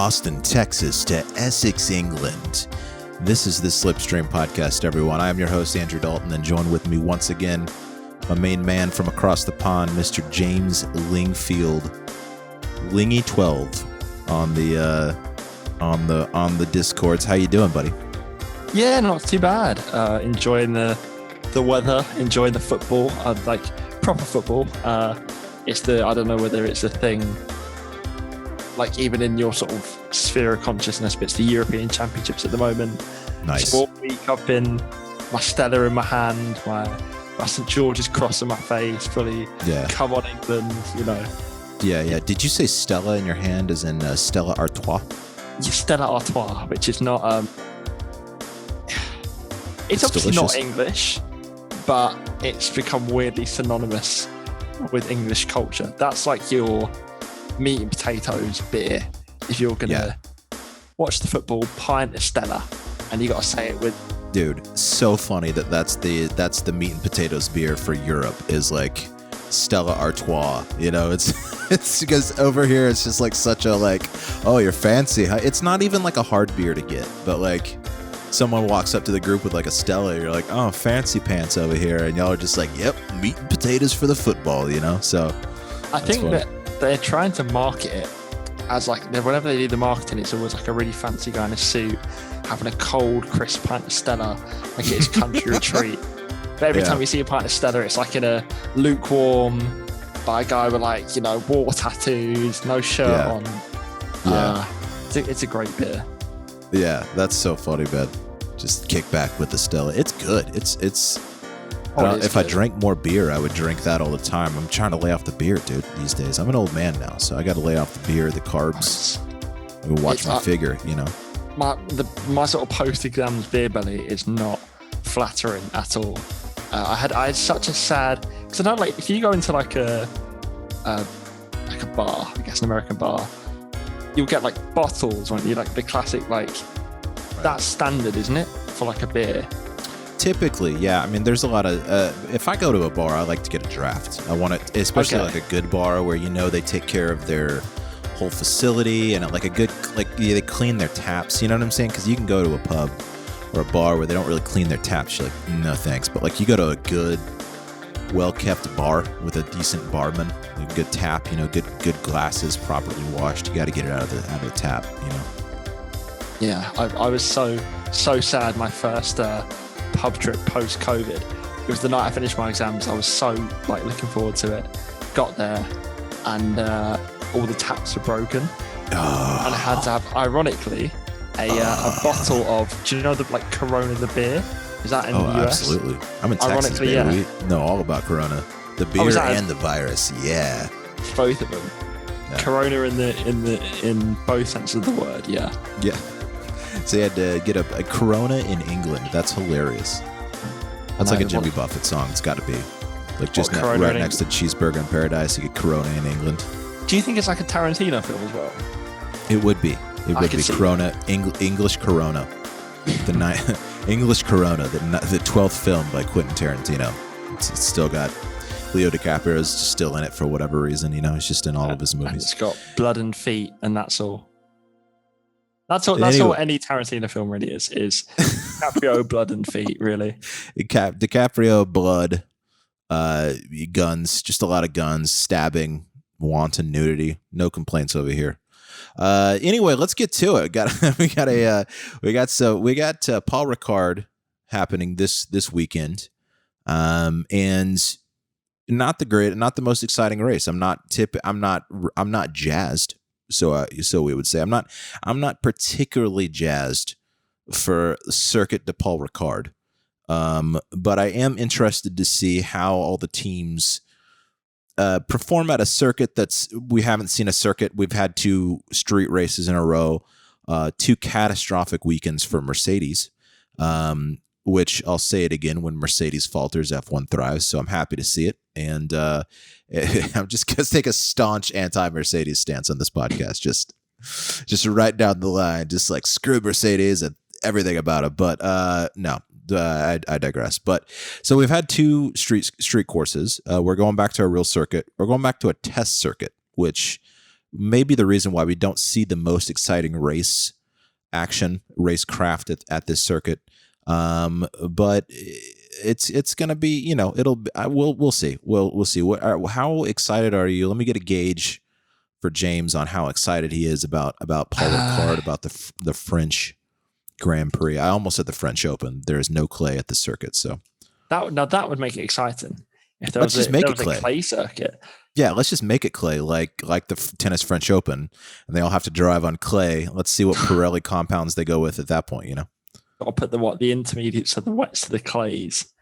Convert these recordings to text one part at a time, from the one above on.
Austin, Texas to Essex, England. This is the Slipstream Podcast, everyone. I am your host, Andrew Dalton, and joined with me once again, my main man from across the pond, Mr. James Lingfield, Lingy12 on the Discords. How you doing, buddy? Yeah, not too bad. Enjoying the weather, enjoying the football. Like proper football. It's I don't know whether it's a thing, like even in your sort of sphere of consciousness, but it's the European Championships at the moment. Nice. Sport week, I've been my Stella in my hand, my St. George's cross in my face, fully. Yeah. Come on, England, you know. Yeah. Did you say Stella in your hand as in Stella Artois? Yeah, Stella Artois, which is not. It's obviously delicious. not English, but it's become weirdly synonymous with English culture. That's like your meat and potatoes beer. If you're gonna watch the football, pint of Stella, and you got to say it with. Dude, so funny that's the meat and potatoes beer for Europe is like Stella Artois. You know, it's because over here it's just like such a like, oh, you're fancy. It's not even like a hard beer to get, but like someone walks up to the group with like a Stella, you're like, oh, fancy pants over here, and y'all are just like, yep, meat and potatoes for the football, you know. So I think funny. That they're trying to market it as like whenever they do the marketing, it's always like a really fancy guy in a suit having a cold, crisp pint of Stella, like it's country retreat. But every time you see a pint of Stella, it's like in a lukewarm by a guy with like, you know, war tattoos, no shirt on. Yeah, it's a great beer. Yeah, that's so funny, man. Just kick back with the Stella. It's good. If I drank more beer, I would drink that all the time. I'm trying to lay off the beer, dude, these days. I'm an old man now, so I got to lay off the beer, the carbs. I can watch my figure, you know. My sort of post-exams beer belly is not flattering at all. I had such a sad, because I know, like, if you go into like a bar, I guess an American bar, you'll get like bottles, won't you? Like the classic, like that's standard, isn't it, for like a beer? Typically, yeah. I mean, there's a lot of. If I go to a bar, I like to get a draft. I want it, especially like a good bar where you know they take care of their whole facility and like a good, like they clean their taps. You know what I'm saying? Because you can go to a pub or a bar where they don't really clean their taps. You're like, no thanks. But like you go to a good, well-kept bar with a decent barman, a good tap, you know, good glasses, properly washed. You got to get it out of the tap, you know. Yeah, I was so sad. My first pub trip post-COVID. It was the night I finished my exams. I was so like looking forward to it. Got there, and all the taps were broken, and I had to have, ironically, a bottle of. Do you know the like Corona the beer? Is that in the US? Absolutely. I'm in Texas, baby. Yeah. We know all about Corona. The beer and the virus. Yeah. Both of them. Yeah. Corona in both senses of the word. Yeah. Yeah. So you had to get a Corona in England. That's hilarious. That's like a Jimmy Buffett song. It's got to be. Like just right next to Cheeseburger in Paradise, you get Corona in England. Do you think it's like a Tarantino film as well? It would be. It would be Corona, English Corona. English Corona, the 12th film by Quentin Tarantino. It's still got Leo DiCaprio's still in it for whatever reason. You know, he's just in all of his movies. And it's got blood and feet, and that's all. That's all any Tarantino film really is DiCaprio, blood and feet, really. DiCaprio, blood, guns, just a lot of guns, stabbing, wanton nudity. No complaints over here. Anyway, let's get to it. We got Paul Ricard happening this weekend, and not the most exciting race. I'm not jazzed. So we would say I'm not particularly jazzed for Circuit de Paul Ricard, but I am interested to see how all the teams perform at a circuit we haven't seen a circuit. We've had 2 street races in a row, 2 catastrophic weekends for Mercedes, which I'll say it again, when Mercedes falters, F1 thrives. So I'm happy to see it. And I'm just going to take a staunch anti-Mercedes stance on this podcast. Just right down the line, just like screw Mercedes and everything about it. But no, I digress. But so we've had 2 street courses. We're going back to a real circuit. We're going back to a test circuit, which maybe the reason why we don't see the most exciting race action, racecraft at this circuit. But it's going to be, you know, we'll see. We'll see. How excited are you? Let me get a gauge for James on how excited he is about Paul Ricard, about the French Grand Prix. I almost said the French Open. There is no clay at the circuit, so that would make it exciting. If there let's was just make it a clay circuit. Yeah, let's just make it clay, like the tennis French Open, and they all have to drive on clay. Let's see what Pirelli compounds they go with at that point. You know, I'll put the intermediates to the wets to the clays,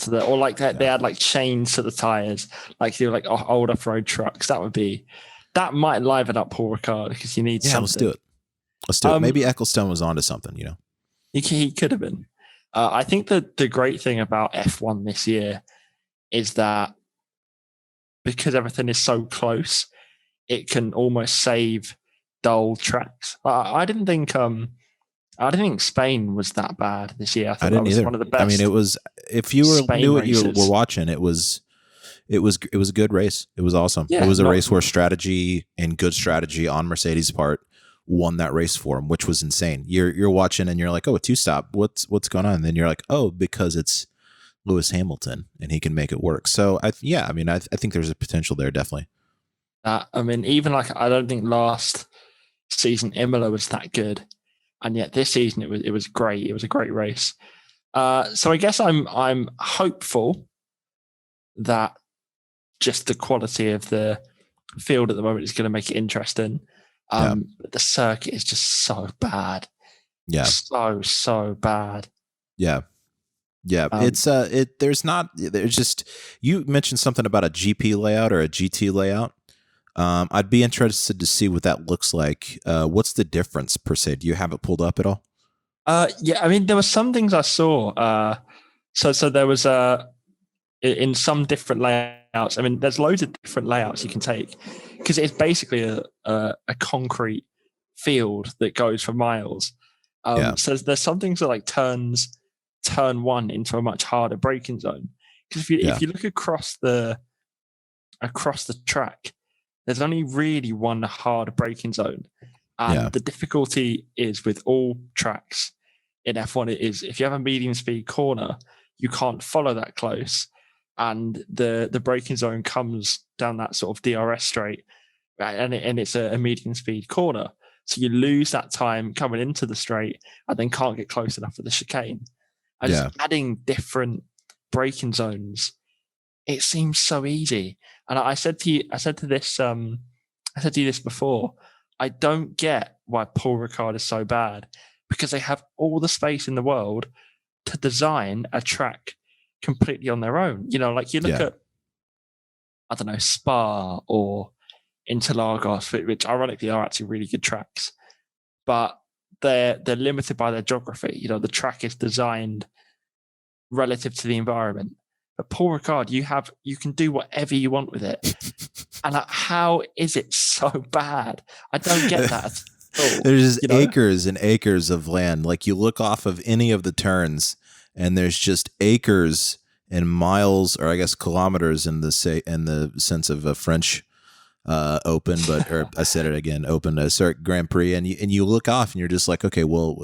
or like that. They add like chains to the tires, like you like old off-road trucks. That might liven up Paul Ricard because you need something. Let's do it. Let's do it. Maybe Ecclestone was onto something. You know, he could have been. I think that the great thing about F1 this year is that because everything is so close, it can almost save dull tracks. I didn't think Spain was that bad this year. I thought that was either. One of the best. I mean, it was. If you knew what you were watching, it was a good race. It was awesome. Yeah, it was a race where strategy and good strategy on Mercedes' part won that race for him, which was insane. You're watching and you're like, oh, a two-stop. What's going on? And then you're like, oh, because it's Lewis Hamilton and he can make it work. So I think there's a potential there, definitely. I mean, even like I don't think last season Imola was that good, and yet this season it was great. It was a great race. So I guess I'm hopeful that just the quality of the field at the moment is going to make it interesting. But the circuit is just so bad. Yeah, so bad. Yeah. Yeah, there's just, you mentioned something about a GP layout or a GT layout. I'd be interested to see what that looks like. What's the difference per se? Do you have it pulled up at all? Yeah, I mean, there were some things I saw. So there was in some different layouts. I mean, there's loads of different layouts you can take because it's basically a concrete field that goes for miles. So there's some things that like turn one into a much harder braking zone, because if you look across the track, there's only really one hard braking zone, and the difficulty is with all tracks in F1 is if you have a medium speed corner, you can't follow that close, and the braking zone comes down that sort of DRS straight, and it's a medium speed corner, so you lose that time coming into the straight and then can't get close enough for the chicane. Just adding different braking zones, it seems so easy. And I said to you this before. I don't get why Paul Ricard is so bad, because they have all the space in the world to design a track completely on their own. You know, like you look at, I don't know, Spa or Interlagos, which ironically are actually really good tracks, but they're limited by their geography. You know, the track is designed relative to the environment. But Paul Ricard, you can do whatever you want with it. And how is it so bad? I don't get that at all. There's just acres and acres of land. Like you look off of any of the turns and there's just acres and miles, or I guess kilometers in the sense of a French Open, or I said it again, Open Grand Prix, and you look off and you're just like, okay, well,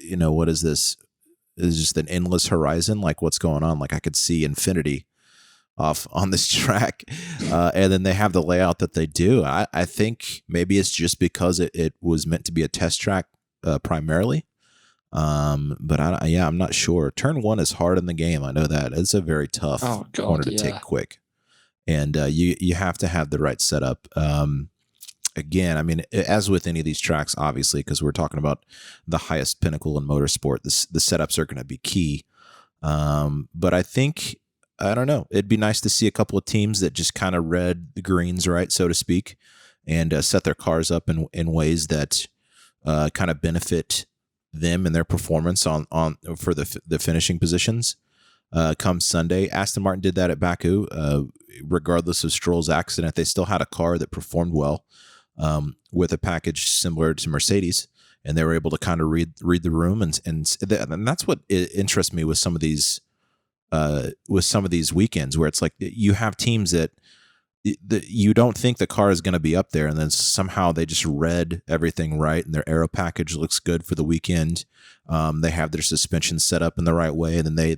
you know, what is this? Is just an endless horizon? Like, what's going on? Like, I could see infinity off on this track, and then they have the layout that they do. I think maybe it's just because it was meant to be a test track primarily, but I'm not sure. Turn one is hard in the game. I know that it's a very tough corner to take quick. And you have to have the right setup. Again, I mean, as with any of these tracks, obviously, because we're talking about the highest pinnacle in motorsport, the setups are going to be key. But I think, I don't know, it'd be nice to see a couple of teams that just kind of read the greens right, so to speak, and set their cars up in ways that kind of benefit them and their performance on for the finishing positions. Come Sunday, Aston Martin did that at Baku. Regardless of Stroll's accident, they still had a car that performed well with a package similar to Mercedes, and they were able to kind of read the room, and that's what interests me with some of these weekends, where it's like you have teams that you don't think the car is going to be up there, and then somehow they just read everything right, and their aero package looks good for the weekend. They have their suspension set up in the right way, and then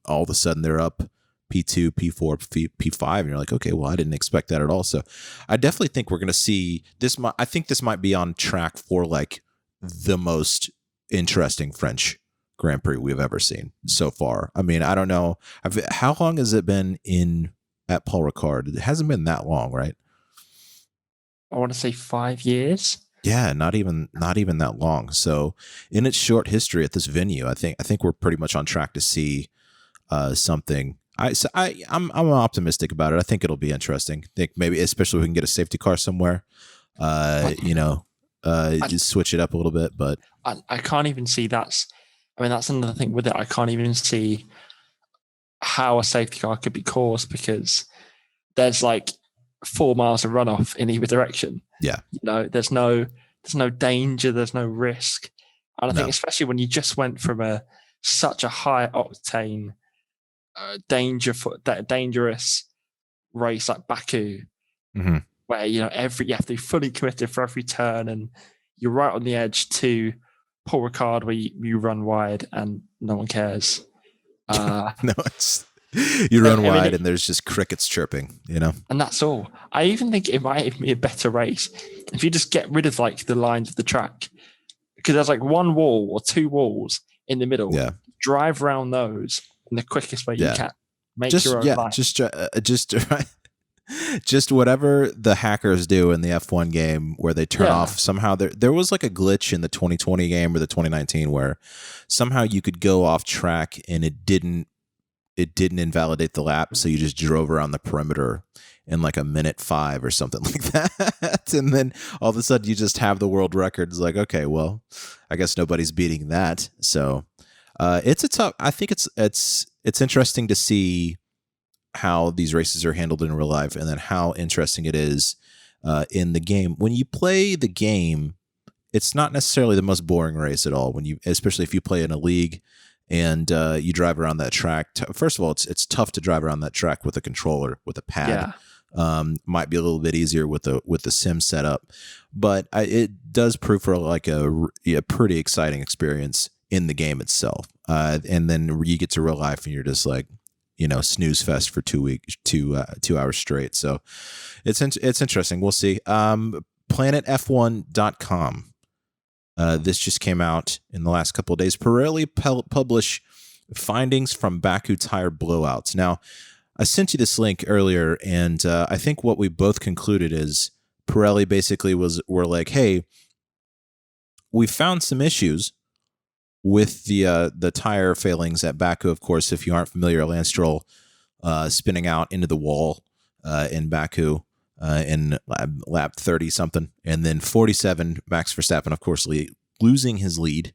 all of a sudden they're up P2, P4, P5, and you're like, okay, well, I didn't expect that at all. So I definitely think we're going to see this. I think this might be on track for like the most interesting French Grand Prix we've ever seen so far. I mean, I don't know. How long has it been at Paul Ricard? It hasn't been that long, right? I want to say 5 years. Yeah, not even that long. So in its short history at this venue, I think we're pretty much on track to see something. I'm optimistic about it. I think it'll be interesting. I think maybe, especially if we can get a safety car somewhere, just switch it up a little bit. But I can't even see that's another thing with it. I can't even see how a safety car could be caused, because there's like 4 miles of runoff in either direction. Yeah. There's no danger, there's no risk. And I think especially when you just went from such a high octane, dangerous race like Baku, where you have to be fully committed for every turn, and you're right on the edge to Paul Ricard where you run wide and no one cares. No, you run wide and there's just crickets chirping, and that's all. I even think it might even be a better race if you just get rid of like the lines of the track, because there's like one wall or 2 walls in the middle. Yeah, drive around those in the quickest way you can. Make your own line. Just whatever the hackers do in the F1 game where they turn off somehow. There was like a glitch in the 2020 game or the 2019 where somehow you could go off track and it didn't invalidate the lap, so you just drove around the perimeter in like a minute 5 or something like that, and then all of a sudden you just have the world record. It's like, okay, well, I guess nobody's beating that. So it's a tough. I think it's interesting to see how these races are handled in real life, and then how interesting it is in the game. When you play the game, it's not necessarily the most boring race at all. Especially if you play in a league and you drive around that track. First of all, it's tough to drive around that track with a controller, with a pad. Might be a little bit easier with the sim setup, but it does prove for like a pretty exciting experience in the game itself. And then you get to real life and you're just like, snooze fest for 2 weeks, 2 hours straight. So it's interesting. We'll see. PlanetF1.com. This just came out in the last couple of days. Pirelli publish findings from Baku tire blowouts. Now, I sent you this link earlier, and I think what we both concluded is Pirelli basically were like, hey, we found some issues with the tire failings at Baku. Of course, if you aren't familiar, Lance Stroll spinning out into the wall in Baku in lap 30 something, and then 47 Max Verstappen, of course, losing his lead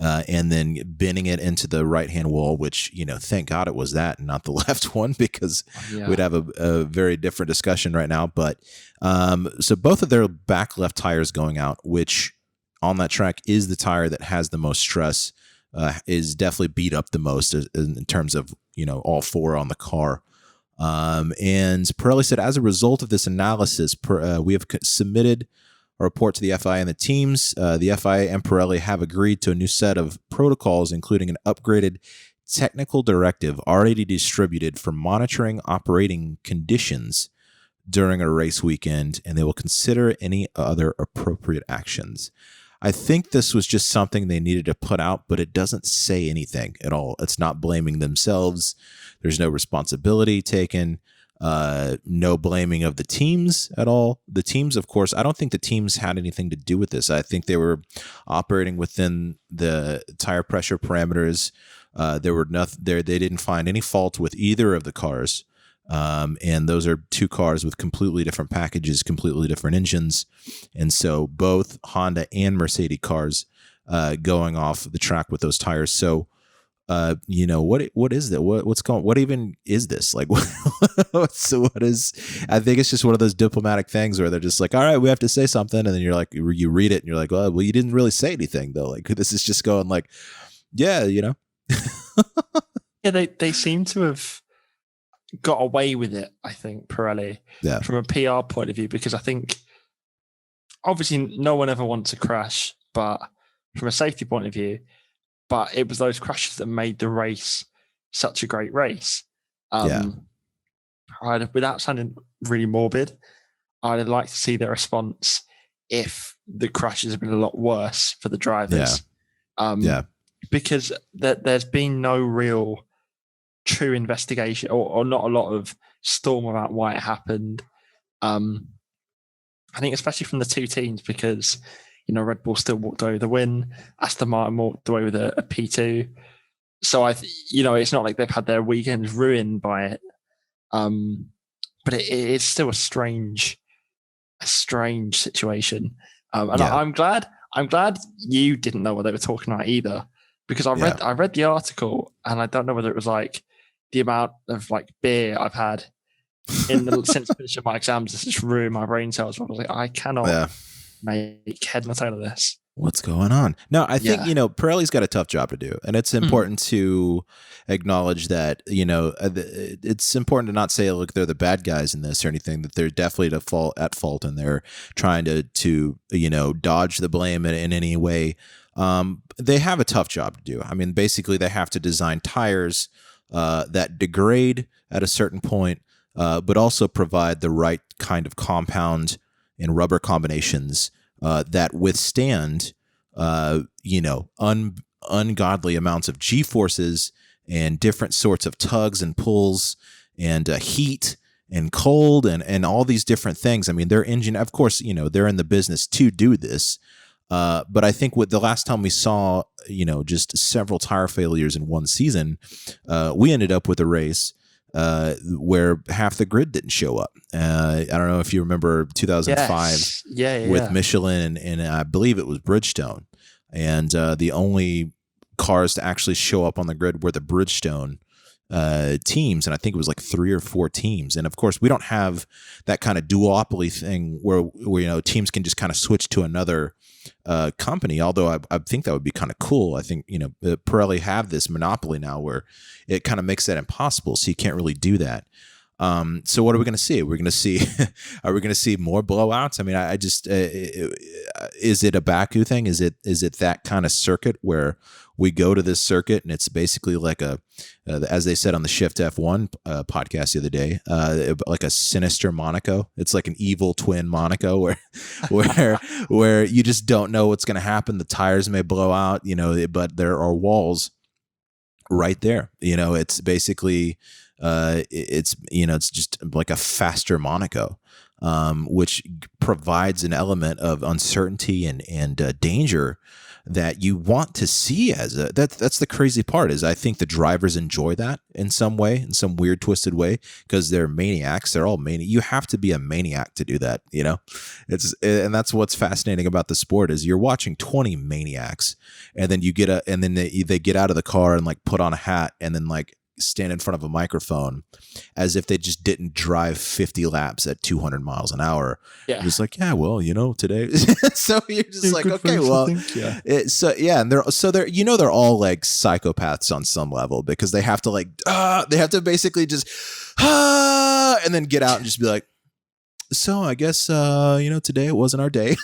and then bending it into the right hand wall, which thank God it was that and not the left one, because we'd have a very different discussion right now. But so both of their back left tires going out, which on that track is the tire that has the most stress, is definitely beat up the most in terms of all 4 on the car. And Pirelli said, as a result of this analysis, we have submitted a report to the FIA and the teams. The FIA and Pirelli have agreed to a new set of protocols, including an upgraded technical directive already distributed for monitoring operating conditions during a race weekend, and they will consider any other appropriate actions. I think this was just something they needed to put out, but it doesn't say anything at all. It's not blaming themselves. There's no responsibility taken, no blaming of the teams at all. The teams, of course, I don't think the teams had anything to do with this. I think they were operating within the tire pressure parameters. They didn't find any fault with either of the cars. And those are 2 cars with completely different packages, completely different engines. And so both Honda and Mercedes cars going off the track with those tires. So, what is that? What even is this? Like, what is, I think it's just one of those diplomatic things where they're just like, all right, we have to say something. And then you're like, you read it and you're like, well, you didn't really say anything though. Like, this is just going like, yeah, Yeah, they seem to have, got away with it, I think, Pirelli, from a PR point of view, because I think obviously no one ever wants a crash, but from a safety point of view, but it was those crashes that made the race such a great race. Without sounding really morbid, I'd like to see their response if the crashes have been a lot worse for the drivers. Because there's been no real true investigation or not a lot of storm about why it happened. I think especially from the two teams, because Red Bull still walked away with the win, Aston Martin walked away with a P2. So it's not like they've had their weekends ruined by it. But it's still a strange situation. I'm glad you didn't know what they were talking about either, because I read the article, and I don't know whether it was like the amount of like beer I've had since finishing my exams has just ruined my brain cells. I was like, I cannot make head nor tail of this. What's going on? No, I think, Pirelli's got a tough job to do. And it's important to acknowledge that, it's important to not say, look, they're the bad guys in this or anything, that they're definitely at fault and they're trying to dodge the blame in any way. They have a tough job to do. I mean, basically they have to design tires that degrade at a certain point, but also provide the right kind of compound and rubber combinations that withstand, ungodly amounts of G-forces and different sorts of tugs and pulls and heat and cold and all these different things. I mean, their engine, of course, they're in the business to do this. But I think the last time we saw, just several tire failures in one season, we ended up with a race where half the grid didn't show up. I don't know if you remember 2005 with Michelin and I believe it was Bridgestone. And the only cars to actually show up on the grid were the Bridgestone teams. And I think it was like 3 or 4 teams. And of course, we don't have that kind of duopoly thing where teams can just kind of switch to another company, although I think that would be kind of cool. I think Pirelli have this monopoly now where it kind of makes that impossible, so you can't really do that. So what are we going to see? Are we going to see more blowouts? I mean, I just is it a Baku thing? Is it that kind of circuit where we go to this circuit and it's basically like as they said on the Shift F1 podcast the other day, like a sinister Monaco. It's like an evil twin Monaco where you just don't know what's going to happen. The tires may blow out, but there are walls right there. It's basically it's just like a faster Monaco, which provides an element of uncertainty and danger that you want to see that's the crazy part is I think the drivers enjoy that in some way, in some weird twisted way, because they're maniacs. They're all maniacs. You have to be a maniac to do that. And that's what's fascinating about the sport is you're watching 20 maniacs and then they get out of the car and like put on a hat and then like stand in front of a microphone as if they just didn't drive 50 laps at 200 miles an hour. Yeah. Just like, today. So you're just like, okay, well, and they're all like psychopaths on some level because they have to basically just, and then get out and just be like, so I guess, today it wasn't our day.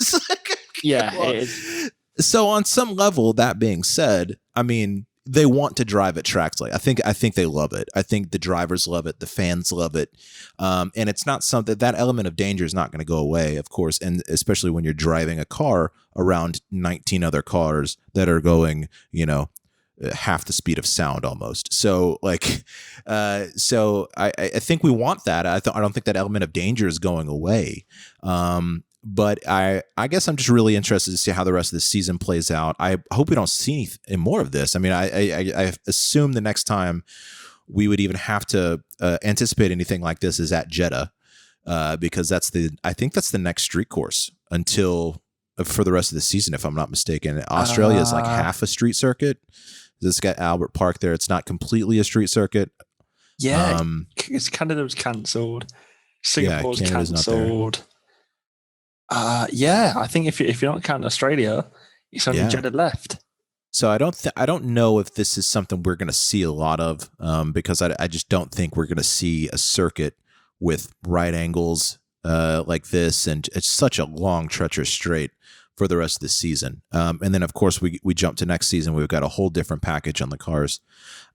So on some level, that being said, I mean, they want to drive at tracks like I think they love it. I think the drivers love it. The fans love it. And it's not something that element of danger is not going to go away, of course. And especially when you're driving a car around 19 other cars that are going, half the speed of sound almost. So like, I think we want that. I don't think that element of danger is going away. But I guess I'm just really interested to see how the rest of the season plays out. I hope we don't see any more of this. I mean, I assume the next time we would even have to anticipate anything like this is at Jeddah, because I think that's the next street course for the rest of the season, if I'm not mistaken. Australia is like half a street circuit. It's got Albert Park there. It's not completely a street circuit. Yeah, Canada was cancelled. Singapore's cancelled. I think if you're not counting Australia, it's only Jeddah left. So I don't know if this is something we're going to see a lot of, because I just don't think we're going to see a circuit with right angles like this, and it's such a long, treacherous straight for the rest of the season. And then, of course, we jump to next season. We've got a whole different package on the cars.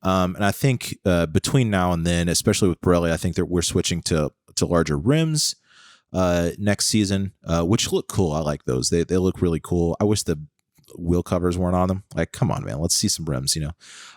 And I think between now and then, especially with Pirelli, I think that we're switching to larger rims next season, which look cool. I like those. They look really cool. I wish the wheel covers weren't on them. Like, come on, man, let's see some rims,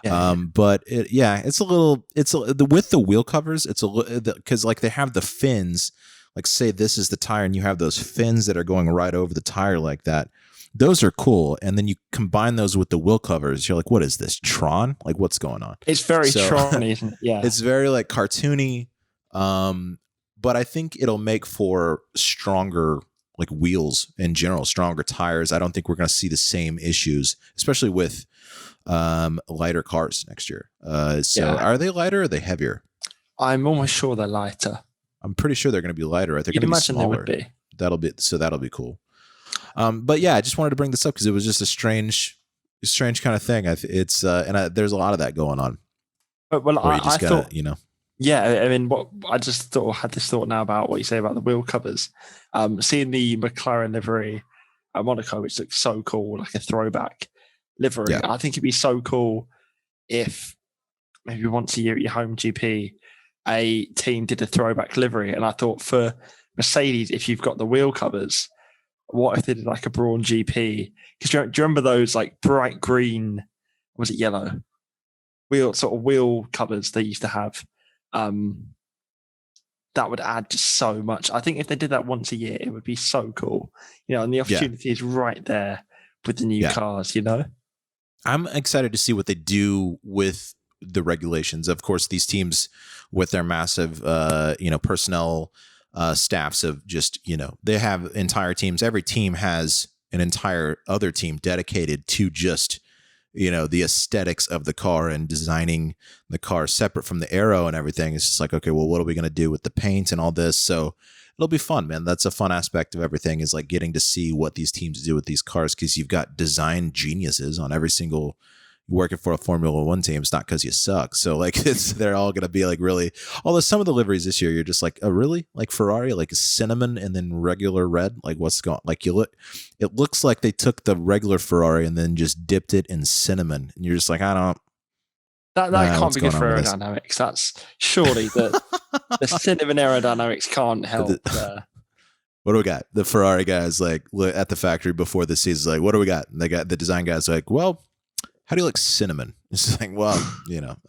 But it's with the wheel covers, it's because like they have the fins, like say this is the tire and you have those fins that are going right over the tire like that. Those are cool. And then you combine those with the wheel covers. You're like, what is this, Tron? Like, what's going on? It's very Tron, isn't it? Yeah. It's very like cartoony. But I think it'll make for stronger like wheels in general, stronger tires. I don't think we're going to see the same issues, especially with lighter cars next year. Are they lighter or are they heavier? I'm almost sure they're lighter. I'm pretty sure they're going to be lighter. Right? They're going to be smaller. They would be. That'll be cool. But yeah, I just wanted to bring this up because it was just a strange kind of thing. There's a lot of that going on. But I thought, Yeah, I mean, I just had this thought now about what you say about the wheel covers. Seeing the McLaren livery at Monaco, which looks so cool, like a throwback livery. Yeah. I think it'd be so cool if maybe once a year at your home GP, a team did a throwback livery. And I thought for Mercedes, if you've got the wheel covers, what if they did like a Brawn GP? Because do you remember those like bright green, or was it yellow? Wheel covers they used to have. That would add just so much. I think if they did that once a year, it would be so cool. And the opportunity is right there with the new cars, I'm excited to see what they do with the regulations. Of course, these teams with their massive, personnel staffs of just, they have entire teams. Every team has an entire other team dedicated to just the aesthetics of the car and designing the car separate from the aero and everything. It's just like, okay, well, what are we going to do with the paint and all this? So it'll be fun, man. That's a fun aspect of everything, is like getting to see what these teams do with these cars, because you've got design geniuses on every single working for a Formula One team. It's not because you suck. So like they're all going to be like really, although some of the liveries this year, you're just like, oh, really? Like Ferrari, like cinnamon and then regular red. Like what's going, like it looks like they took the regular Ferrari and then just dipped it in cinnamon. And you're just like, I don't. That can't be good for aerodynamics. That's surely the cinnamon aerodynamics can't help. What do we got? The Ferrari guys like at the factory before the season, like, what do we got? And they got the design guys like, well, how do you like cinnamon? It's like, well,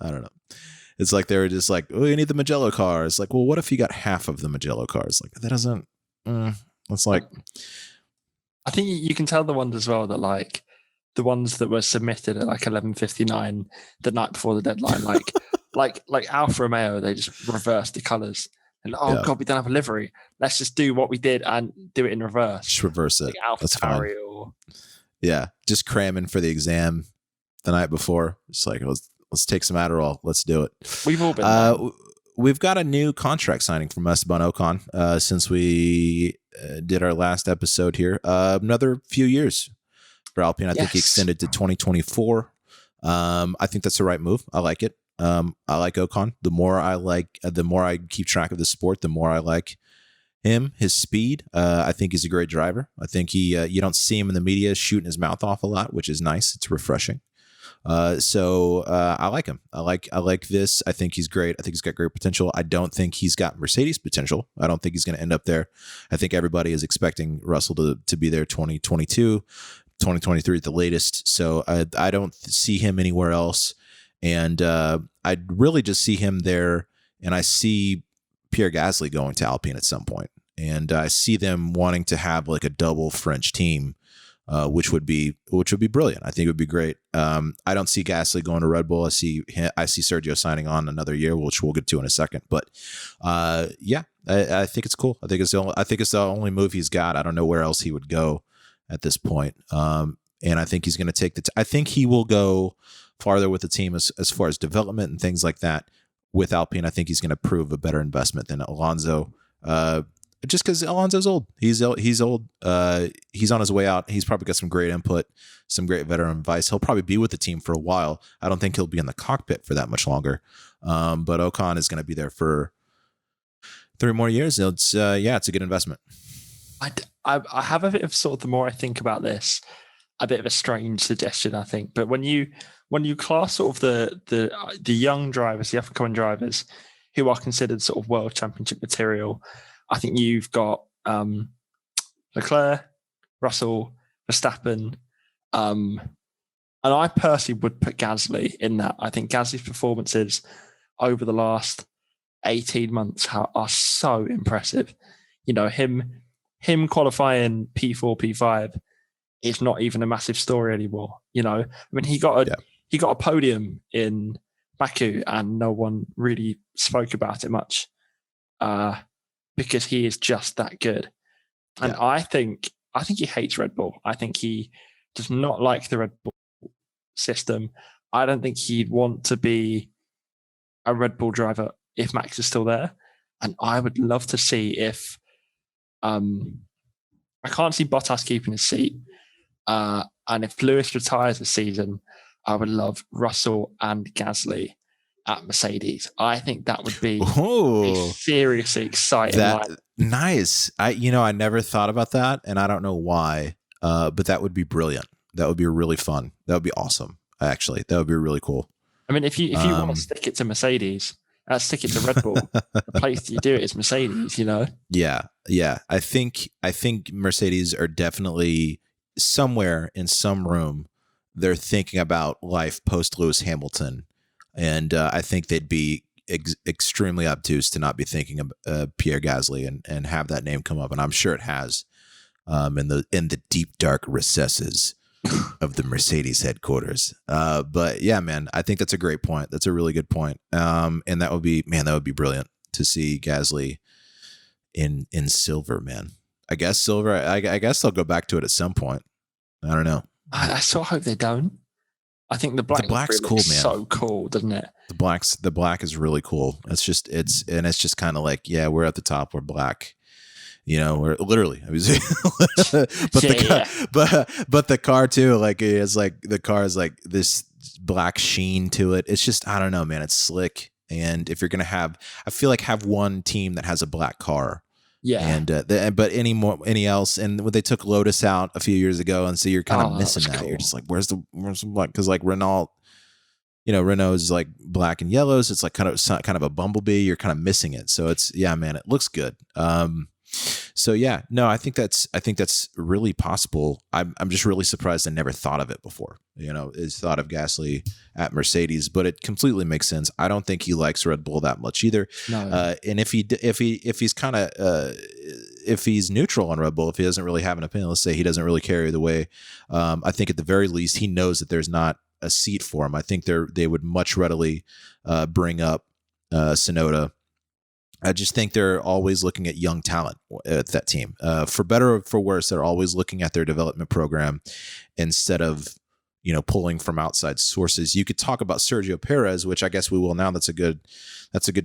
I don't know. It's like they were just like, oh, you need the Mugello car. It's like, well, what if you got half of the Mugello cars? Like that doesn't. It's like, I think you can tell the ones as well that like the ones that were submitted at like 11:59 the night before the deadline, like Alfa Romeo, they just reversed the colors. And God, we don't have a livery. Let's just do what we did and do it in reverse. Just reverse it. Like Alpha That's fine. Yeah, just cramming for the exam the night before. It's like, let's take some Adderall. Let's do it. We've all been we've got a new contract signing from Esteban Ocon since we did our last episode here. Another few years for Alpine. I think he extended to 2024. I think that's the right move. I like it. I like Ocon. The more I keep track of the sport, the more I like him, his speed. I think he's a great driver. I think you don't see him in the media shooting his mouth off a lot, which is nice. It's refreshing. So I like him. I like this. I think he's great. I think he's got great potential. I don't think he's got Mercedes potential. I don't think he's going to end up there. I think everybody is expecting Russell to be there 2022, 2023 at the latest. So I don't see him anywhere else. And I'd really just see him there. And I see Pierre Gasly going to Alpine at some point. And I see them wanting to have like a double French team. Which would be brilliant. I think it would be great. I don't see Gasly going to Red Bull. I see Sergio signing on another year, which we'll get to in a second. But I think it's cool. I think it's the only move he's got. I don't know where else he would go at this point. And I think he's going to take I think he will go farther with the team as far as development and things like that with Alpine. I think he's going to prove a better investment than Alonso. just because Alonso's old. He's old. He's on his way out. He's probably got some great input, some great veteran advice. He'll probably be with the team for a while. I don't think he'll be in the cockpit for that much longer. But Ocon is going to be there for 3 more years. It's a good investment. I have a bit of sort of, the more I think about this, a bit of a strange suggestion, I think. But when you class sort of the young drivers, the up-and-coming drivers who are considered sort of world championship material, I think you've got Leclerc, Russell, Verstappen, and I personally would put Gasly in that. I think Gasly's performances over the last 18 months are so impressive. You know, him qualifying P4, P5 is not even a massive story anymore. You know, I mean, he got a podium in Baku and no one really spoke about it much because he is just that good. And I think he hates Red Bull. I think he does not like the Red Bull system. I don't think he'd want to be a Red Bull driver if Max is still there. And I would love to see if I can't see Bottas keeping his seat. And if Lewis retires this season, I would love Russell and Gasly at Mercedes. I think that would be a seriously exciting line. Nice. I never thought about that, and I don't know why, but that would be brilliant. That would be really fun. That would be awesome. Actually, that would be really cool. I mean, if you want to stick it to Mercedes, stick it to Red Bull. The place that you do it is Mercedes, you know? Yeah. I think Mercedes are definitely somewhere in some room. They're thinking about life post Lewis Hamilton, and I think they'd be extremely obtuse to not be thinking of Pierre Gasly and have that name come up. And I'm sure it has in the deep dark recesses of the Mercedes headquarters. But yeah, man, I think that's a great point. That's a really good point. And that would be brilliant to see Gasly in silver, man. I guess silver. I guess they'll go back to it at some point. I don't know. I sort of hope they don't. I think the black's cool, man. So cool, doesn't it? The black is really cool. It's just kind of like, yeah, we're at the top. We're black. You know, we're literally. I mean, but the car too. Like it's like the car is like this black sheen to it. It's just, I don't know, man. It's slick. And if you're gonna have one team that has a black car. Yeah, and but any else, and when they took Lotus out a few years ago, and so you're kind of missing that. Cool. You're just like, where's the black? Because like Renault is like black and yellows. It's like kind of a bumblebee. You're kind of missing it. So it's, yeah, man, it looks good. So yeah, no, I think that's really possible. I'm just really surprised I never thought of it before. Is thought of Gasly at Mercedes, but it completely makes sense. I don't think he likes Red Bull that much either. No. And if he's neutral on Red Bull, if he doesn't really have an opinion, let's say he doesn't really carry the way, I think at the very least he knows that there's not a seat for him. I think they would much readily bring up Tsunoda. I just think they're always looking at young talent at that team. For better or for worse, they're always looking at their development program instead of, pulling from outside sources. You could talk about Sergio Perez, which I guess we will now. That's a good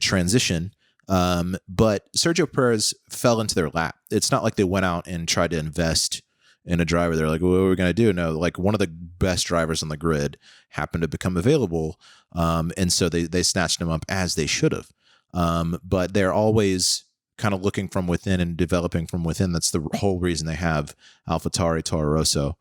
transition. But Sergio Perez fell into their lap. It's not like they went out and tried to invest in a driver. They're like, what are we going to do? No, like one of the best drivers on the grid happened to become available. And so they snatched him up as they should have. But they're always kind of looking from within and developing from within. That's the whole reason they have AlphaTauri, Toro Rosso.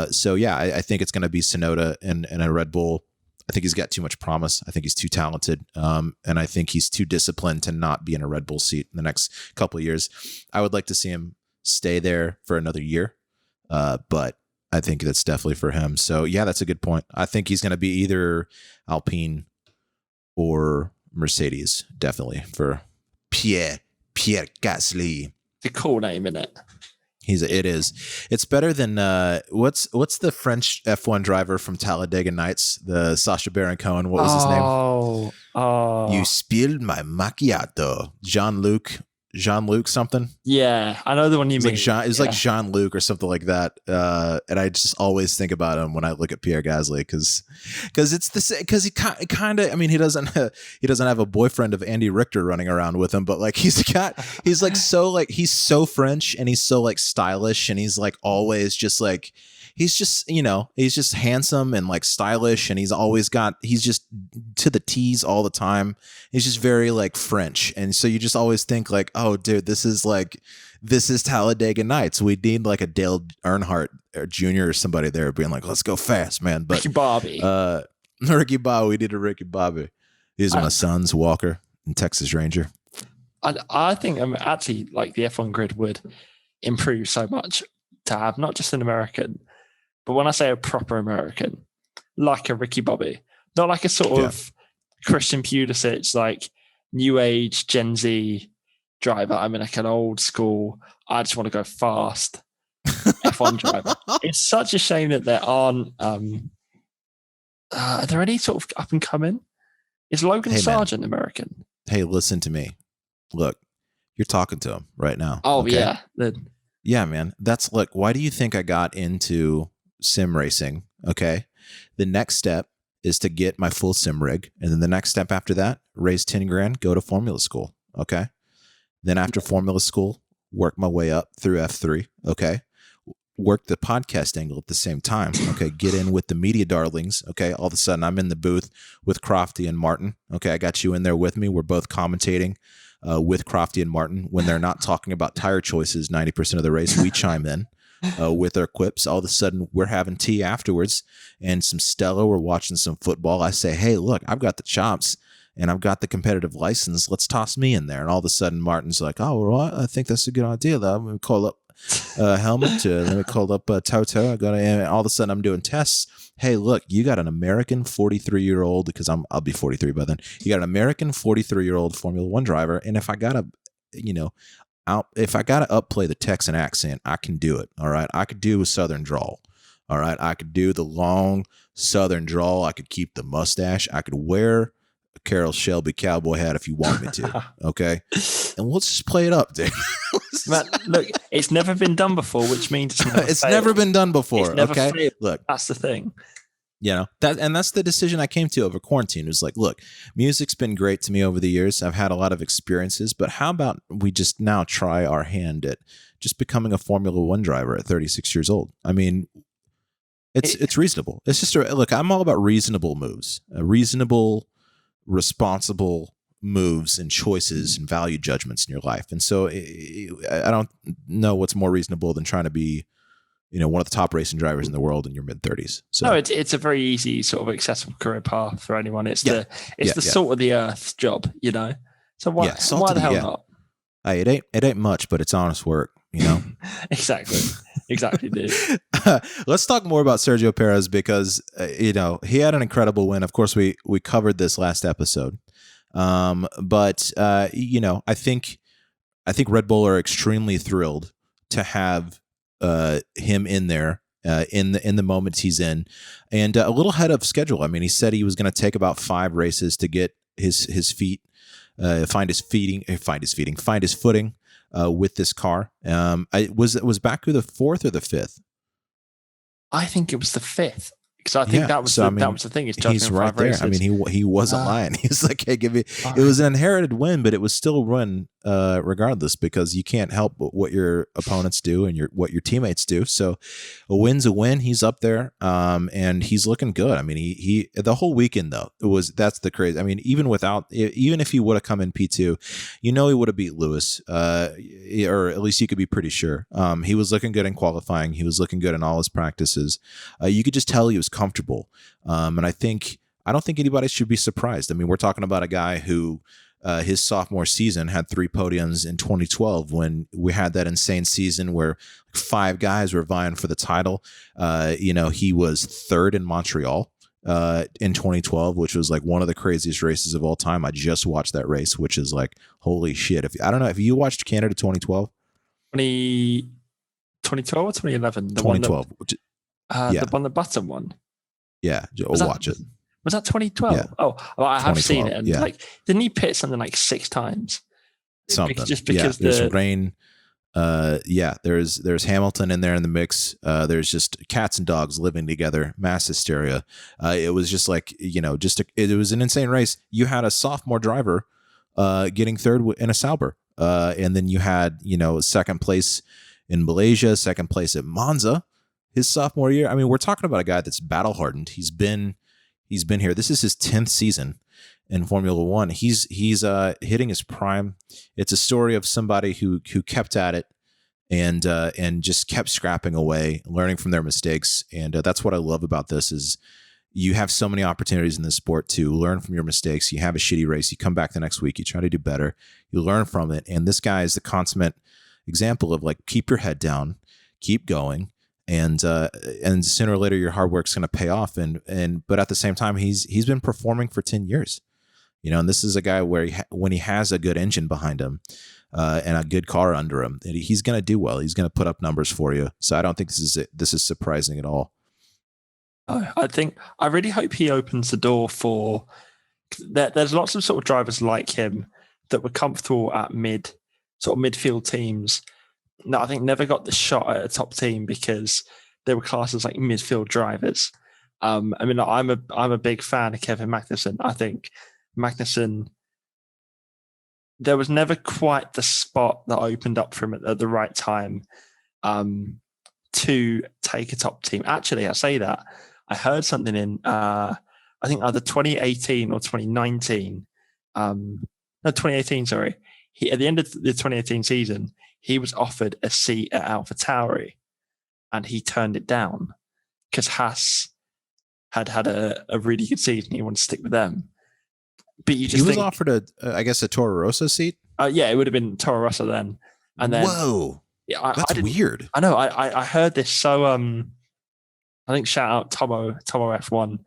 So yeah, I think it's going to be Tsunoda and a Red Bull. I think he's got too much promise. I think he's too talented. And I think he's too disciplined to not be in a Red Bull seat in the next couple of years. I would like to see him stay there for another year. But I think that's definitely for him. So yeah, that's a good point. I think he's going to be either Alpine or Mercedes, definitely, for Pierre Gasly. It's a cool name, isn't it? It is. It's better than what's the French F1 driver from Talladega Nights, the Sacha Baron Cohen. What was his name? Oh, you spilled my macchiato. Jean-Luc Jean-Luc something. Yeah, I know the one you mean. It's like Jean-Luc or something like that. And I just always think about him when I look at Pierre Gasly because it's the because he kind of, I mean, he doesn't have a boyfriend of Andy Richter running around with him, but like he's so French and he's so like stylish and he's like always just like he's just handsome and like stylish and he's just to the T's all the time. He's just very like French. And so you just always think like, oh dude, this is Talladega Nights. We need like a Dale Earnhardt Jr. or somebody there being like, let's go fast, man. But Ricky Bobby. Ricky Bobby. We need a Ricky Bobby. These are my sons, Walker and Texas Ranger. I think actually like the F1 grid would improve so much to have not just an American, but when I say a proper American, like a Ricky Bobby, not like a sort of Christian Pulisic, like new age Gen Z driver. I mean, like an old school, I just want to go fast F1 driver. It's such a shame that there aren't, are there any sort of up and coming? Is Logan Sargent American? Hey, listen to me. Look, you're talking to him right now. Oh, okay? Yeah. Yeah, man. Why do you think I got into sim racing? Okay. The next step is to get my full sim rig. And then the next step after that, raise 10 grand, go to formula school. Okay. Then after formula school, work my way up through F3. Okay. Work the podcast angle at the same time. Okay. Get in with the media darlings. Okay. All of a sudden I'm in the booth with Crofty and Martin. Okay. I got you in there with me. We're both commentating with Crofty and Martin. When they're not talking about tire choices 90% of the race, we chime in with our quips. All of a sudden we're having tea afterwards and some Stella. We're watching some football. I say, hey, look, I've got the chops and I've got the competitive license. Let's toss me in there. And all of a sudden Martin's like, oh, well, I think that's a good idea though. I'm going to call up Helmut. Let me call up Toto. And all of a sudden I'm doing tests. Hey, look, you got an American 43-year-old, because I'll be 43 by then. You got an American 43-year-old Formula One driver. And if I got to, upplay the Texan accent, I can do it. All right. I could do a Southern drawl. All right. I could do the long Southern drawl. I could keep the mustache. I could wear a Carroll Shelby cowboy hat if you want me to. Okay. And let's just play it up, dude. Man, look, it's never been done before, which means it's never been done before. It's never okay. failed. Look, that's the thing. That's the decision I came to over quarantine. It was like, look, music's been great to me over the years. I've had a lot of experiences, but how about we just now try our hand at just becoming a Formula One driver at 36 years old? I mean, it's reasonable. It's just look, I'm all about reasonable moves, reasonable, responsible moves and choices and value judgments in your life. And so I don't know what's more reasonable than trying to be, one of the top racing drivers in the world in your mid 30s. So no, it's a very easy sort of accessible career path for anyone. It's the salt of the earth job, So why the hell not? Hey, it ain't much, but it's honest work, Exactly, dude. Let's talk more about Sergio Perez because he had an incredible win. Of course, we covered this last episode. But I think Red Bull are extremely thrilled to have him in there in the moments he's in, and a little ahead of schedule. I mean, he said he was going to take about 5 races to get his feet, find his footing with this car. Was Baku the 4th or the 5th? I think it was the 5th. Because I think that was the thing. He's right there. Races. I mean, he wasn't lying. He's like, hey, give me. It was an inherited win, but it was still a win regardless because you can't help what your opponents do and what your teammates do. So a win's a win. He's up there, and he's looking good. I mean, he the whole weekend though that's the crazy. I mean, even if he would have come in P2, he would have beat Lewis, or at least you could be pretty sure. He was looking good in qualifying. He was looking good in all his practices. You could just tell he was comfortable. And I don't think anybody should be surprised. I mean, we're talking about a guy who his sophomore season had 3 podiums in 2012 when we had that insane season where 5 guys were vying for the title. He was 3rd in Montreal in 2012, which was like one of the craziest races of all time. I just watched that race, which is like, holy shit. I don't know if you watched Canada 2012. 2012 or 2011? 2012. The one, the button one. Yeah, watch it. Was that 2012? Yeah. Oh, well, I have seen it. And didn't he pit something like 6 times? something. Just because there's rain. There's Hamilton in there in the mix. There's just cats and dogs living together, mass hysteria. It was just like, it was an insane race. You had a sophomore driver getting third in a Sauber. And then you had, second place in Malaysia, second place at Monza his sophomore year. I mean, we're talking about a guy that's battle hardened. He's been here. This is his 10th season in Formula One. He's hitting his prime. It's a story of somebody who kept at it and just kept scrapping away, learning from their mistakes. And that's what I love about this is you have so many opportunities in this sport to learn from your mistakes. You have a shitty race, you come back the next week, you try to do better, you learn from it. And this guy is the consummate example of like, keep your head down, keep going. And sooner or later your hard work's going to pay off. But at the same time, he's been performing for 10 years. And this is a guy where when he has a good engine behind him and a good car under him, he's going to do well. He's going to put up numbers for you. So I don't think this is surprising at all. I really hope he opens the door for that. There's lots of sort of drivers like him that were comfortable at midfield teams. No, I think never got the shot at a top team because they were classed as like midfield drivers. I'm a big fan of Kevin Magnussen. I think Magnussen, there was never quite the spot that opened up for him at the right time to take a top team. Actually, I say that. I heard something in, I think either 2018 or 2019. 2018, sorry. At the end of the 2018 season, he was offered a seat at AlphaTauri and he turned it down because Haas had a really good season. He wanted to stick with them. But he was offered a Toro Rosso seat. Yeah, it would have been Toro Rosso then. And then, whoa, that's weird. I know. I heard this. So I think shout out Tomo F1.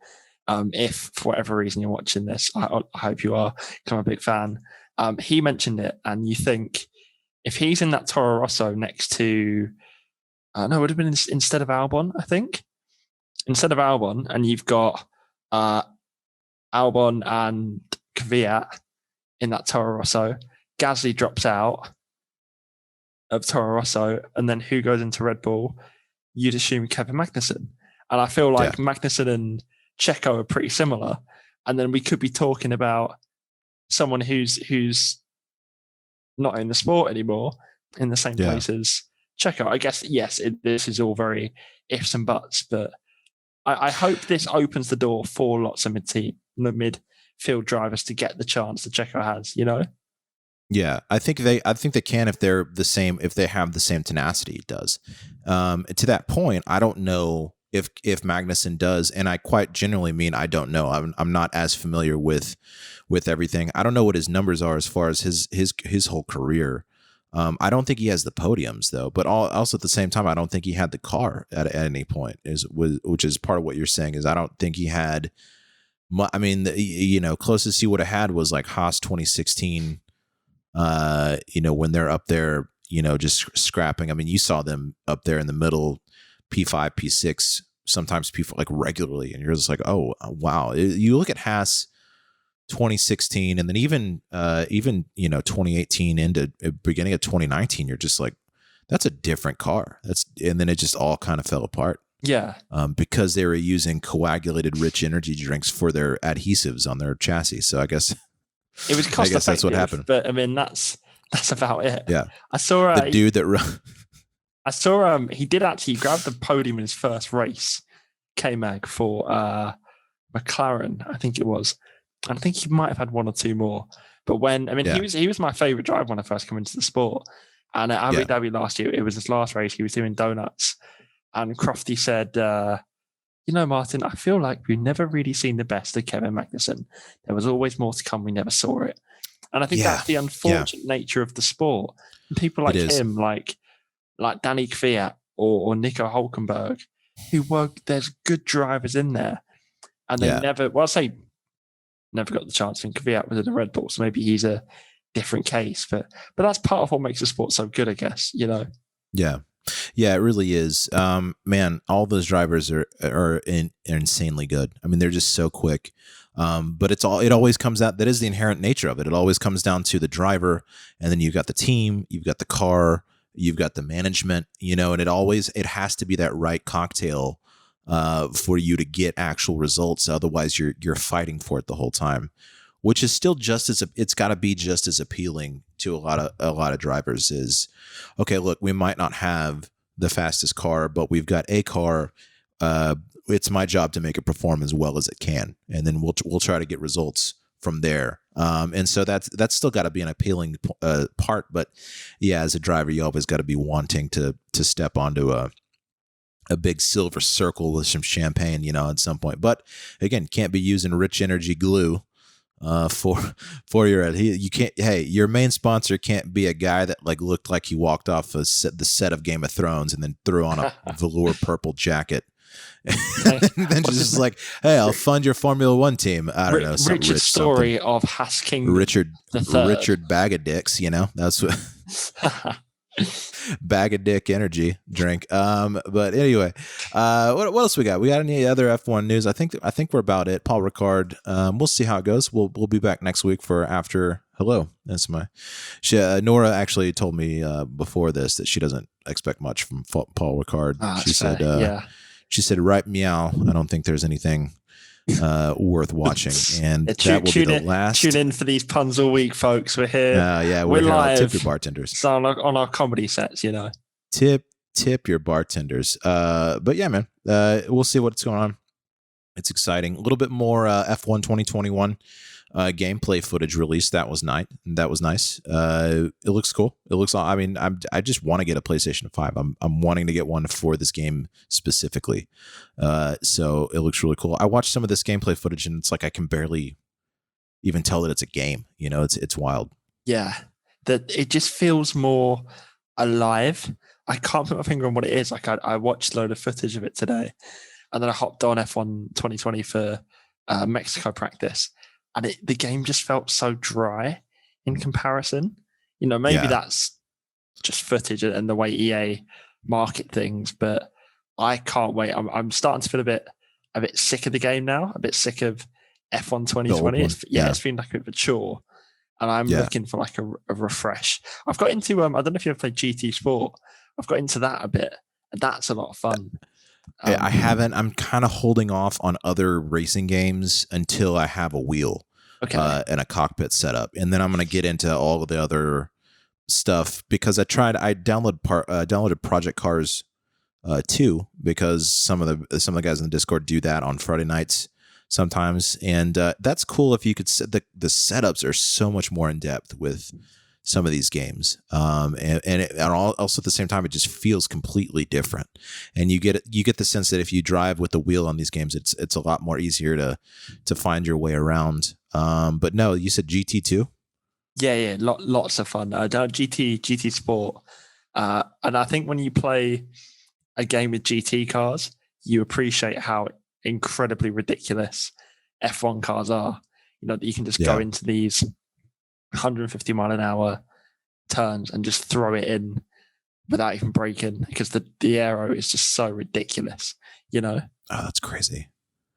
If for whatever reason you're watching this, I hope you are. Because I'm a big fan. He mentioned it, and you think if he's in that Toro Rosso next to, it would have been instead of Albon. I think instead of Albon, and you've got Albon and Kvyat in that Toro Rosso. Gasly drops out of Toro Rosso, and then who goes into Red Bull? You'd assume Kevin Magnussen. And I feel like Magnussen and Checo are pretty similar. And then we could be talking about someone who's not in the sport anymore in the same place as Checo. I guess, yes, this is all very ifs and buts, but I hope this opens the door for lots of midfield drivers to get the chance that Checo has, Yeah, I think they can if they're the same, if they have the same tenacity it does. To that point, I don't know if Magnussen does, and I quite generally mean I don't know. I'm not as familiar with everything. I don't know what his numbers are as far as his whole career. I don't think he has the podiums though, but also at the same time, I don't think he had the car at any point. Which is part of what you're saying is I don't think he had. Closest he would have had was like Haas 2016. When they're up there, just scrapping. I mean, you saw them up there in the middle, P5, P6, sometimes P4, like regularly, and you're just like, oh wow. You look at Haas 2016, and then even 2018 into beginning of 2019, you're just like, that's a different car. And then it just all kind of fell apart. Yeah. Because they were using coagulated rich energy drinks for their adhesives on their chassis. So I guess it was cost effective, that's what happened. But I mean, that's about it. Yeah. I saw the dude that I saw he did actually grab the podium in his first race, K-Mag for McLaren, I think it was. And I think he might have had one or two more. But he was my favorite driver when I first came into the sport. And at Abu Dhabi last year, it was his last race. He was doing donuts. And Crofty said, Martin, I feel like we've never really seen the best of Kevin Magnussen. There was always more to come. We never saw it. And I think that's the unfortunate nature of the sport. And people like him, like Danny Kvyat or Nico Hulkenberg, there's good drivers in there. And they never got the chance. I think Kvyat was at the Red Bull, so maybe he's a different case. But that's part of what makes the sport so good, I guess, Yeah. Yeah, it really is. Man, all those drivers are insanely good. I mean, they're just so quick. But it always comes out. That is the inherent nature of it. It always comes down to the driver, and then you've got the team, you've got the car, you've got the management, and it has to be that right cocktail for you to get actual results. Otherwise, you're fighting for it the whole time, which is still it's got to be just as appealing to a lot of drivers. Is okay. Look, we might not have the fastest car, but we've got a car. It's my job to make it perform as well as it can, and then we'll try to get results from there. And so that's still got to be an appealing part. But yeah, as a driver, you always got to be wanting to step onto a big silver circle with some champagne, at some point. But again, can't be using rich energy glue for you can't. Hey, your main sponsor can't be a guy that looked like he walked off the set of Game of Thrones and then threw on a velour purple jacket. And then just like, hey, I'll fund your Formula One team. I don't know. Richard Story of Haas Kingdom. Richard Bag of Dicks. That's what bag of dick energy drink. But anyway, what else we got? We got any other F1 news? I think we're about it. Paul Ricard. We'll see how it goes. We'll be back next week for after. Hello, that's Nora actually told me before this that she doesn't expect much from Paul Ricard. She said, yeah. She said, right meow. I don't think there's anything worth watching. And that will be the last. Tune in for these puns all week, folks. We're here. Yeah, we're here. Live. Tip your bartenders. So on our comedy sets, Tip your bartenders. But yeah, man, we'll see what's going on. It's exciting. A little bit more F1 2021 gameplay footage released. That was nice. It looks cool. I just want to get a PlayStation 5. I'm wanting to get one for this game specifically. So it looks really cool. I watched some of this gameplay footage and it's like I can barely even tell that it's a game. It's wild. Yeah, that it just feels more alive. I can't put my finger on what it is. Like I watched a load of footage of it today, and then I hopped on F1 2020 for Mexico practice. And the game just felt so dry in comparison. Maybe that's just footage and the way EA market things, but I can't wait. I'm starting to feel a bit sick of the game now, a bit sick of F1 2020. It's been like a bit of a chore, and I'm looking for like a refresh. I've got into, I don't know if you've played GT Sport. I've got into that a bit, and that's a lot of fun. I haven't. I'm kind of holding off on other racing games until I have a wheel and a cockpit setup, and then I'm going to get into all of the other stuff because I downloaded Project Cars 2 because some of the guys in the Discord do that on Friday nights sometimes, and that's cool if you could. The setups are so much more in depth with some of these games, and also at the same time it just feels completely different, and you get the sense that if you drive with the wheel on these games, it's a lot more easier to find your way around. But no, you said GT2? Yeah, lots of fun. GT Sport, and I think when you play a game with GT cars, you appreciate how incredibly ridiculous F1 cars are. That you can just go into these 150 mile an hour turns and just throw it in without even braking because the aero is just so ridiculous. Oh, that's crazy.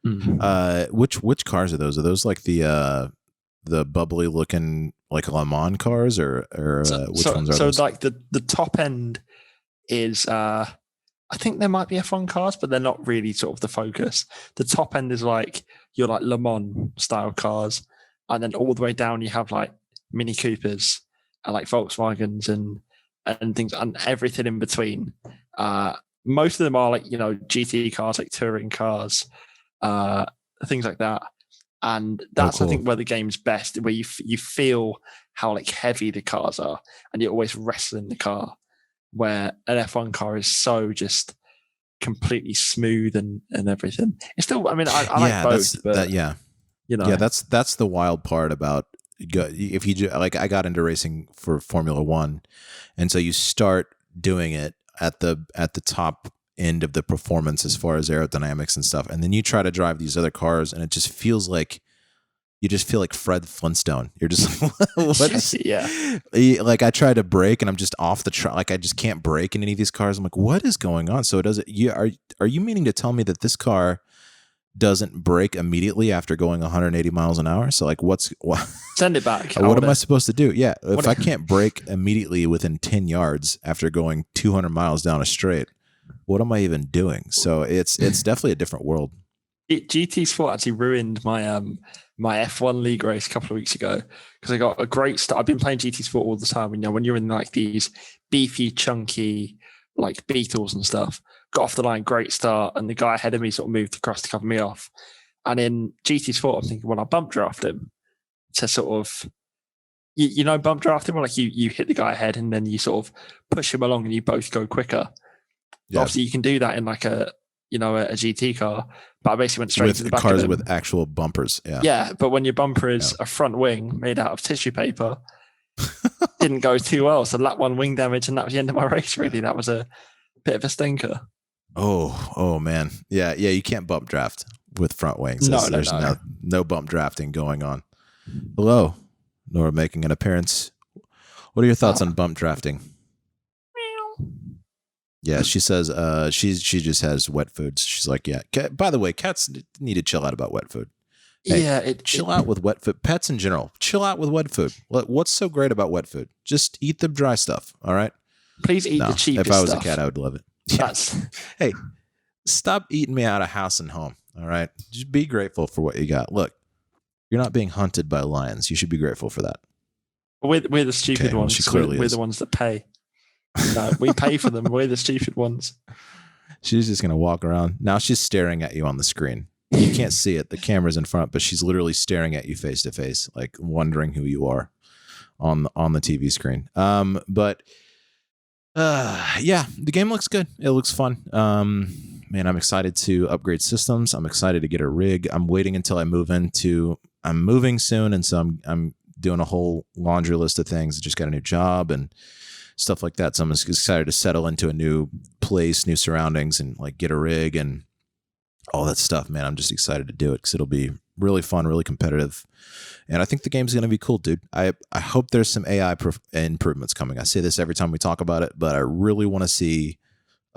Mm-hmm. Which cars are those? Are those like the bubbly looking like Le Mans cars or which ones are those? So like the top end is I think there might be F1 cars, but they're not really sort of the focus. The top end is like your like Le Mans style cars, and then all the way down you have like Mini Coopers and like Volkswagens and things and everything in between. Most of them are like GT cars, like touring cars, things like that. And that's cool. I think where the game's best, where you feel how like heavy the cars are, and you're always wrestling the car. Where an F1 car is so just completely smooth and everything. It's still, I like both. That's the wild part about. If you like, I got into racing for Formula One, and so you start doing it at the top end of the performance as far as aerodynamics and stuff, and then you try to drive these other cars, and it just feels like you just feel like Fred Flintstone. You're just like, what? Yeah. Like I try to brake, and I'm just off the track. Like I just can't brake in any of these cars. I'm like, what is going on? So are you meaning to tell me that this car doesn't brake immediately after going 180 miles an hour. So like, what? Send it back. What am I supposed to do? Yeah, if I can't brake immediately within 10 yards after going 200 miles down a straight, what am I even doing? So it's definitely a different world. GT Sport actually ruined my my F1 league race a couple of weeks ago because I got a great start. I've been playing GT Sport all the time. You know, when you're in like these beefy, chunky like Beetles and stuff, got off the line, great start, and the guy ahead of me sort of moved across to cover me off. And in GT Sport, I'm thinking, well, I'll bump draft him to sort of, you know, bump draft him, or like you hit the guy ahead and then you sort of push him along and you both go quicker. Yeah. Obviously, you can do that in like a GT car, but I basically went straight with to the back cars of him. With actual bumpers. Yeah. Yeah, but when your bumper is a front wing made out of tissue paper, didn't go too well. So lap one wing damage, and that was the end of my race. Really, that was a bit of a stinker. Oh man, yeah. You can't bump draft with front wings. There's no bump drafting going on. Hello, Nora making an appearance. What are your thoughts on bump drafting? Yeah, she says she just has wet foods. She's like, yeah. By the way, cats need to chill out about wet food. Hey, yeah, chill out with wet food. Pets in general, chill out with wet food. What's so great about wet food? Just eat the dry stuff. All right. Please eat the cheapest stuff. If I was a cat, I would love it. Yeah. Hey, stop eating me out of house and home. All right. Just be grateful for what you got. Look, you're not being hunted by lions. You should be grateful for that. We're the stupid ones. We're the ones that pay. No, we pay for them. We're the stupid ones. She's just going to walk around. Now she's staring at you on the screen. You can't see it. The camera's in front, but she's literally staring at you face to face, like wondering who you are on the TV screen. Yeah, the game looks good. It looks fun. Man, I'm excited to upgrade systems. I'm excited to get a rig. I'm waiting until I'm moving soon, and so I'm doing a whole laundry list of things. I just got a new job and stuff like that. So I'm excited to settle into a new place, new surroundings, and like get a rig and all that stuff, man. I'm just excited to do it because it'll be really fun, really competitive. And I think the game's going to be cool, dude. I hope there's some AI improvements coming. I say this every time we talk about it, but I really want to see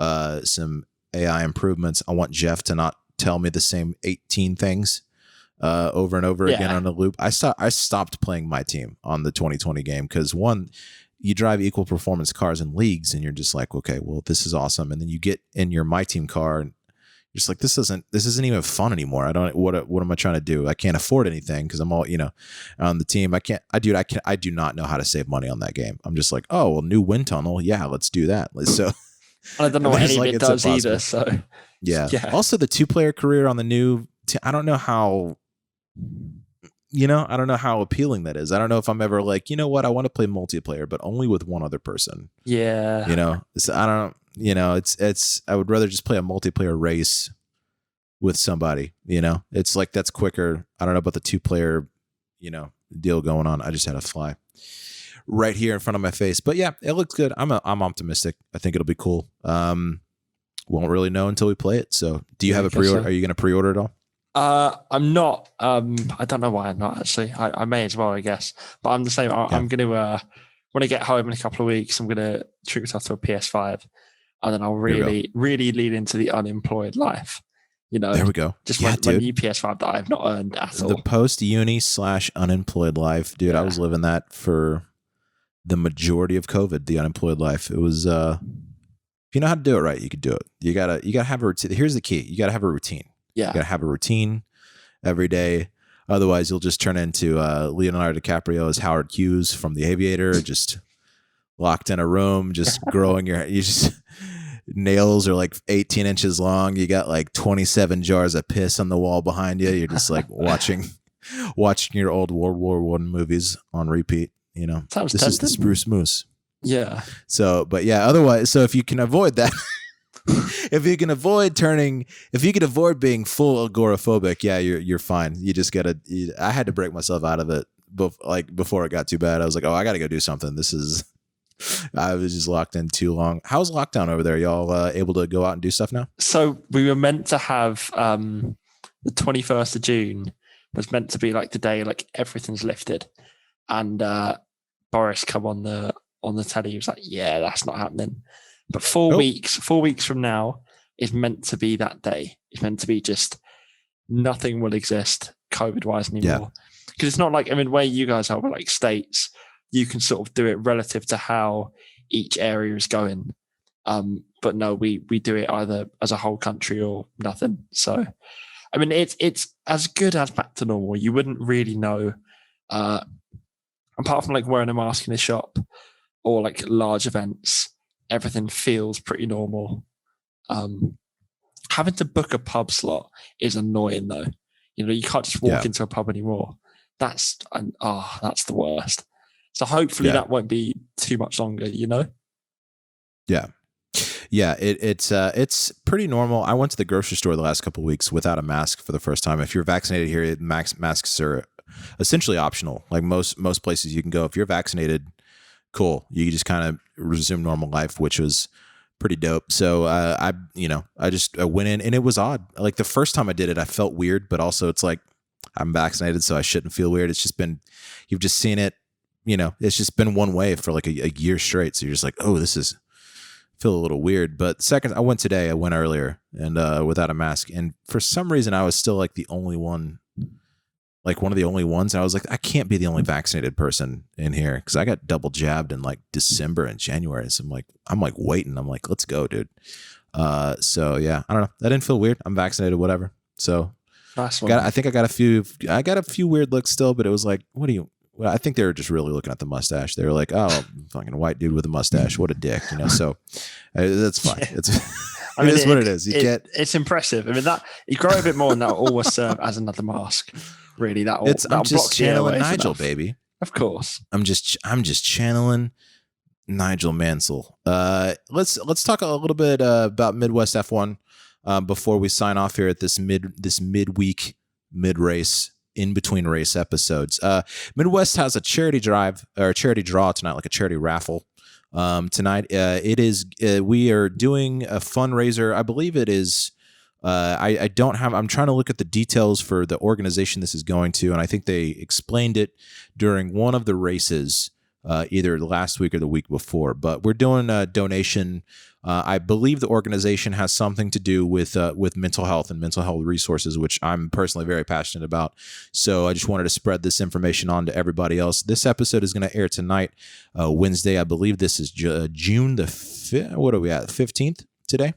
some AI improvements. I want Jeff to not tell me the same 18 things over and over again on a loop. I stopped playing my team on the 2020 game because one, you drive equal performance cars in leagues and you're just like, okay, well, this is awesome. And then you get in your my team car and you're just like, this isn't even fun anymore. What am I trying to do? I can't afford anything because I'm all, on the team. I do not know how to save money on that game. I'm just like, oh, well, new wind tunnel. Yeah, let's do that. So I don't know what any of it does either. So yeah. Also the 2-player career on the new, I don't know how, I don't know how appealing that is. I don't know if I'm ever like, you know what, I want to play multiplayer, but only with one other person. Yeah. So I don't, it's, I would rather just play a multiplayer race with somebody, it's like, that's quicker. I don't know about the 2-player, deal going on. I just had a fly right here in front of my face, but yeah, it looks good. I'm optimistic. I think it'll be cool. Won't really know until we play it. So do you have a pre-order? Are you going to pre-order it all? I'm not. I don't know why I'm not actually. I may as well, I guess. But I'm the same. I'm going to when I get home in a couple of weeks, I'm going to treat myself to a PS5, and then I'll really lead into the unemployed life. There we go. Just my new PS5 that I have not earned at all. The post-uni / unemployed life, dude. Yeah. I was living that for the majority of COVID. The unemployed life. It was. If you know how to do it right, you could do it. You gotta have a routine. Here's the key. You gotta have a routine. Yeah. You gotta have a routine every day. Otherwise, you'll just turn into Leonardo DiCaprio as Howard Hughes from The Aviator, just locked in a room, just growing nails are like 18 inches long. You got like 27 jars of piss on the wall behind you. You're just like watching your old World War I movies on repeat. Sounds this is the Spruce Moose. Yeah. So, but yeah, otherwise, so if you can avoid that. If you can avoid being full agoraphobic, yeah, you're fine. You just gotta. I had to break myself out of it, before it got too bad. I was like, oh, I gotta go do something. I was just locked in too long. How's lockdown over there? Y'all able to go out and do stuff now? So we were meant to have the 21st of June was meant to be like the day like everything's lifted, and Boris come on the telly. He was like, yeah, that's not happening. But 4 weeks from now is meant to be that day. It's meant to be just nothing will exist COVID-wise anymore. Because it's not like, I mean, where you guys are, like states, you can sort of do it relative to how each area is going. But no, we do it either as a whole country or nothing. So, I mean, it's as good as back to normal. You wouldn't really know, apart from like wearing a mask in a shop or like large events, everything feels pretty normal. Having to book a pub slot is annoying though. You know, you can't just walk into a pub anymore. That's the worst. So hopefully that won't be too much longer, you know? Yeah. Yeah, it's pretty normal. I went to the grocery store the last couple of weeks without a mask for the first time. If you're vaccinated here, masks are essentially optional. Like most places you can go. If you're vaccinated, cool. You just kind of resume normal life, which was pretty dope. So I just went in, and it was odd. Like the first time I did it, I felt weird, but also it's like I'm vaccinated, so I shouldn't feel weird. It's just been, you've just seen it, you know, it's just been one way for like a year straight. So you're just like, oh, this is, feel a little weird. But second, I went earlier and without a mask. And for some reason, I was still like the only one, like one of the only ones. And I was like, I can't be the only vaccinated person in here because I got double jabbed in like December and January. So I'm like waiting. I'm like, let's go, dude. So yeah, I don't know. That didn't feel weird. I'm vaccinated, whatever. So I think I got a few weird looks still, but it was like, well, I think they were just really looking at the mustache. They were like, "Oh, fucking white dude with a mustache, what a dick," you know. So that's fine. It's I mean, it is what it is. It's impressive. I mean, that you grow a bit more, and that will always serve as another mask. Really, I'm just channeling Nigel, baby. Of course, I'm just channeling Nigel Mansell. Let's talk a little bit about Midwest F1 before we sign off here at this midweek mid-race. In between race episodes. Midwest has a charity drive or a charity draw tonight, like a charity raffle. Tonight, we are doing a fundraiser. I believe it is. I'm trying to look at the details for the organization this is going to, and I think they explained it during one of the races, either last week or the week before. But we're doing a donation. I believe the organization has something to do with mental health and mental health resources, which I'm personally very passionate about. So I just wanted to spread this information on to everybody else. This episode is going to air tonight, Wednesday. I believe this is June the 5th. What are we at? 15th today?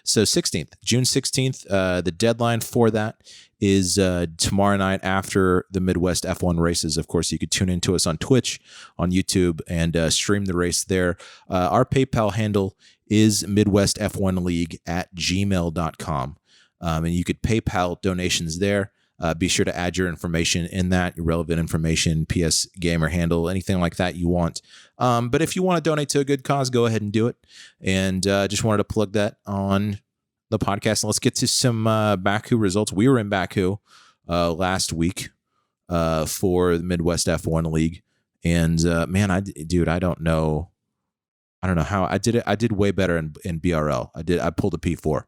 So 16th, June 16th. The deadline for that is tomorrow night after the Midwest F1 races. Of course, you could tune into us on Twitch, on YouTube, and stream the race there. Our PayPal handle is midwestf1league@gmail.com. And you could PayPal donations there. Be sure to add your information in that, your relevant information, PS Gamer handle, anything like that you want. But if you want to donate to a good cause, go ahead and do it. And just wanted to plug that on the podcast. And let's get to some Baku results. We were in Baku last week for the Midwest F1 League. And man, I don't know how I did it. I did way better in BRL. I pulled a P4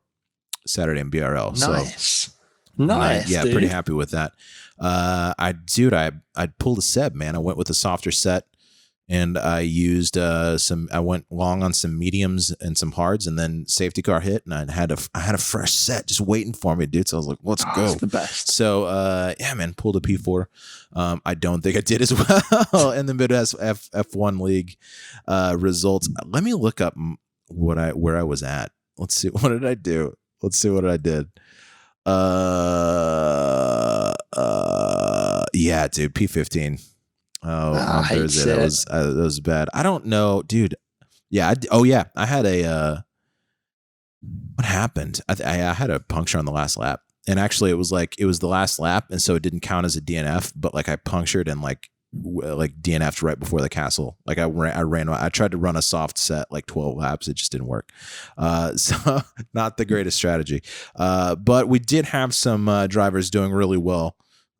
Saturday in BRL. Nice. Nice. Yeah, dude. Pretty happy with that. I pulled a Seb, man. I went with a softer set, and I used I went long on some mediums and some hards, and then safety car hit, and I had a fresh set just waiting for me, dude. So I was like, let's go. That's the best. So yeah, man, pulled a P4. I don't think I did as well in the Midwest F1 League results. Let me look up where I was at. Let's see. What did I do? Let's see what I did. Yeah, dude, P15. On Thursday, that was bad. I don't know, dude. Yeah. I had a. What happened? I had a puncture on the last lap, and actually, it was the last lap, and so it didn't count as a DNF. But like I punctured and like DNF'd right before the castle. Like I tried to run a soft set like 12 laps. It just didn't work. So not the greatest strategy. But we did have some drivers doing really well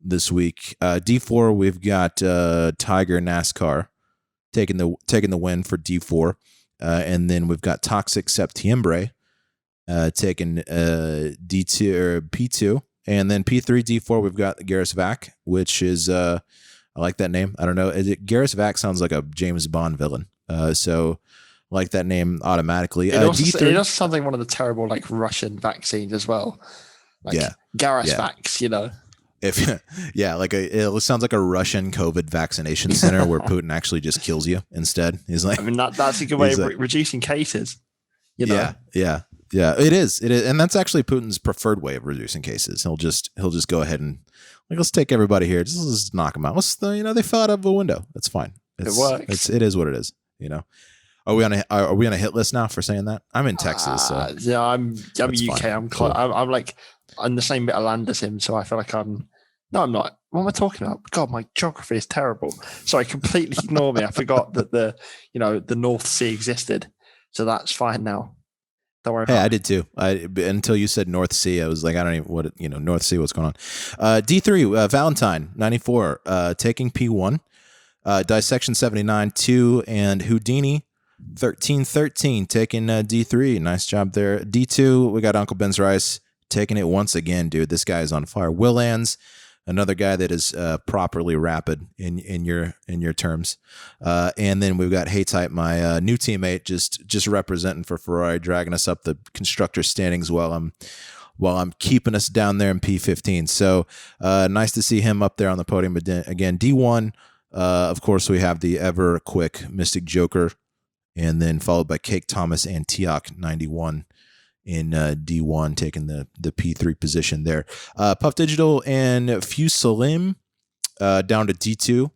this week. D4, we've got Tiger NASCAR taking the win for D4. And then we've got Toxic Septiembre taking D2 or P2. And then P3, D4, we've got Garris Vac, which is I like that name. I don't know. Garris Vac sounds like a James Bond villain. So I like that name automatically. It also sounds like one of the terrible like Russian vaccines as well. Like, yeah. Gareth Yeah. Vax, you know. If it sounds like a Russian COVID vaccination center where Putin actually just kills you instead. He's like, I mean, that's a good way of reducing cases. You know? Yeah. It is, and that's actually Putin's preferred way of reducing cases. He'll just go ahead and like, let's take everybody here. Just knock them out. They fell out of a window. That's fine. It works. It is what it is. You know. Are we on a hit list now for saying that? I'm in Texas. So yeah, I'm UK. Fine. I'm like on the same bit of land as him, so I feel like I'm. No, I'm not. What am I talking about? God, my geography is terrible. Sorry, completely ignore me. I forgot that the North Sea existed, so that's fine now. Don't worry. Hey, I did too. Until you said North Sea, I was like, I don't even North Sea. What's going on? D3 Valentine 94 taking P1, Dissection 79 2, and Houdini 1313 taking D3. Nice job there. D2 we got Uncle Ben's Rice taking it once again, dude. This guy is on fire. Willands, another guy that is properly rapid in your terms, and then we've got Haytype, my new teammate, just representing for Ferrari, dragging us up the constructor standings while I'm keeping us down there in P15. So nice to see him up there on the podium. But again, D1, of course, we have the ever quick Mystic Joker, and then followed by Cake Thomas and Tiak 91. In D1, taking the P3 position there. Puff Digital and Fusalim down to D2,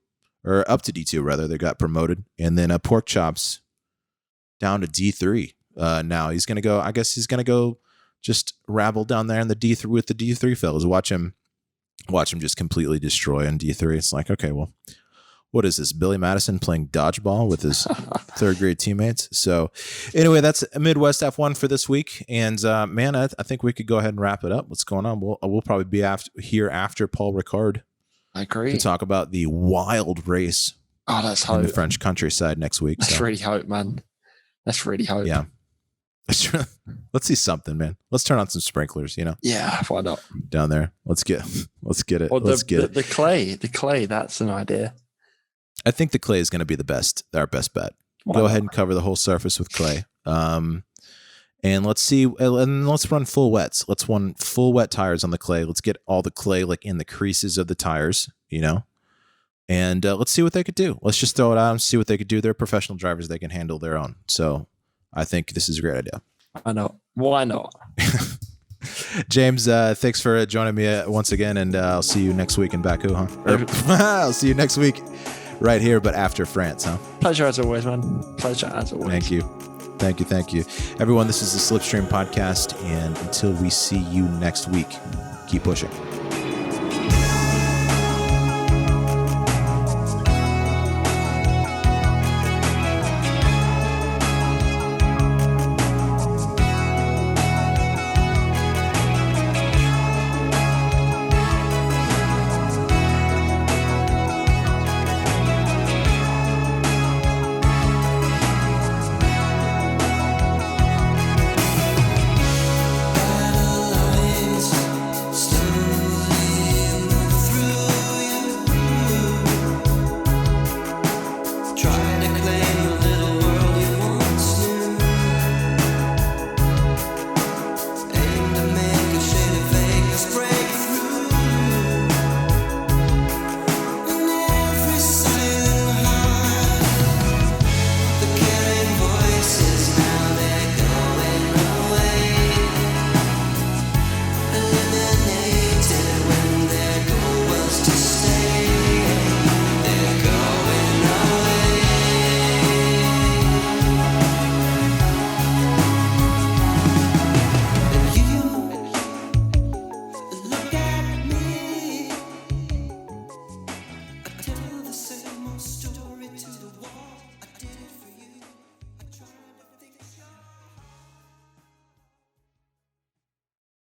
or up to D2 rather. They got promoted, and then Pork Chops down to D3. Now he's gonna go. I guess he's gonna go just rabble down there in the D3 with the D3 fellas. Watch him just completely destroy on D3. It's like, okay, well, what is this? Billy Madison playing dodgeball with his third grade teammates. So anyway, that's Midwest F1 for this week. And man, I think we could go ahead and wrap it up. What's going on? We'll probably be here after Paul Ricard. I agree. To talk about the wild race. Oh, that's hope. In the French countryside next week. That's really hope, man. That's really hope. Yeah. Let's see something, man. Let's turn on some sprinklers, Yeah, why not? Down there. Let's get it. Or the clay, that's an idea. I think the clay is going to be our best bet. Go ahead and cover the whole surface with clay. And let's see, and let's run full wets. Let's run full wet tires on the clay. Let's get all the clay like in the creases of the tires, and let's see what they could do. Let's just throw it out and see what they could do. They're professional drivers. They can handle their own. So I think this is a great idea. I know. Why not? James, thanks for joining me once again, and I'll see you next week in Baku, huh? I'll see you next week. Right here, but after France, huh? Pleasure as always, man. Pleasure as always. Thank you. Everyone, this is the Slipstream Podcast, and until we see you next week, keep pushing.